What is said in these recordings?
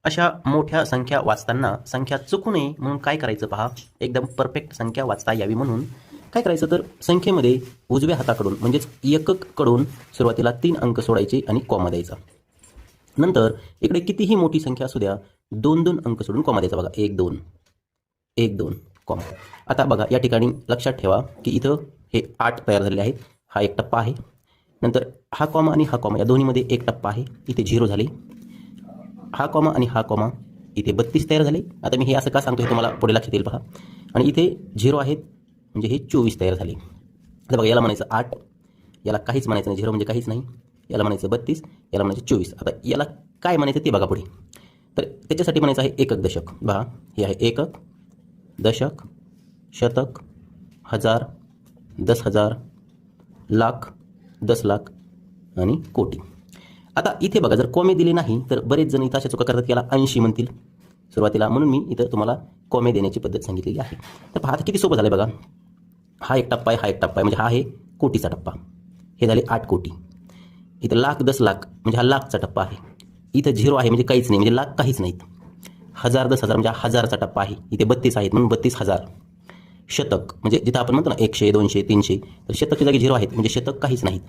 अशा मोठ्या संख्या वाचताना संख्या चुकू नये म्हणून काय करायचं पहा. एकदम परफेक्ट संख्या वाचता यावी म्हणून काय करायचं तर संख्येमध्ये उजव्या हाताकडून म्हणजेच एकककडून सुरुवातीला 3 अंक सोडायचे आणि कॉमा द्यायचा. नंतर इकडे कितीही मोठी संख्या असू द्या 2-2 अंक सोडून कॉमा द्यायचा. बघा 1-2 1-2 कॉमा. आता बघा या ठिकाणी लक्षात ठेवा की इथं हे 8 तयार झालेले आहेत. हा एक टप्पा आहे. नंतर हा कॉमा आणि हा कॉमा या दोन्हीमध्ये एक टप्पा आहे. इथे 0 झाले. हा कॉमा आणि हा कॉमा इथे 32 तयार झाले. आता मी हे असं का सांगतो हे तुम्हाला पुढे लक्षात येईल पहा. आणि इथे 0 आहेत म्हणजे हे 24 तयार झाले. आता बघा याला म्हणायचं 8, याला काहीच म्हणायचं नाही. 0 म्हणजे काहीच नाही. याला म्हणायचं 32, याला म्हणायचं 24. आता याला काय म्हणायचं ते बघा पुढे. तर त्याच्यासाठी म्हणायचं आहे एकक दशक. बघा हे आहे एकक, दशक, शतक, हजार, 10,000, लाख, 10 लाख आणि कोटी. आता इथे बघा जर कॉमे दिले नाही तर बरेच जण इथं अशा चुका करतात की याला 80 म्हणतील सुरुवातीला. म्हणून मी इथं तुम्हाला कॉमे देण्याची पद्धत सांगितलेली आहे. तर पहा आता किती सोपं झालं बघा. हा एक टप्पा आहे, हा एक टप्पा आहे म्हणजे हा आहे कोटीचा टप्पा. हे झाले 8 कोटी. इथं लाख, 10 लाख म्हणजे हा लाखचा टप्पा आहे. इथं 0 आहे म्हणजे काहीच नाही म्हणजे लाख काहीच नाहीत. 1000, 10,000 म्हणजे हा हजारचा टप्पा आहे. इथे 32 आहेत म्हणून 32,000. शतक म्हणजे जिथं आपण म्हणतो ना 100, 200, 300 तर शतकच्या जागी 0 आहेत म्हणजे शतक काहीच नाहीत.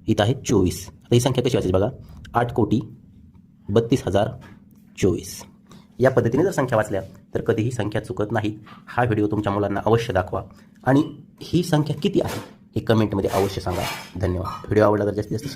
इथं आहे 24. आता ही संख्या कशी वाचायची बघा. 8 कोटी 32,000 24. या पद्धतीने जर संख्या वाचल्या तर कधीही संख्या चुकत नाही. हा व्हिडिओ तुमच्या मुलांना अवश्य दाखवा आणि ही संख्या किती आहे हे कमेंटमध्ये अवश्य सांगा. धन्यवाद. व्हिडिओ आवडला तर जास्तीत जास्त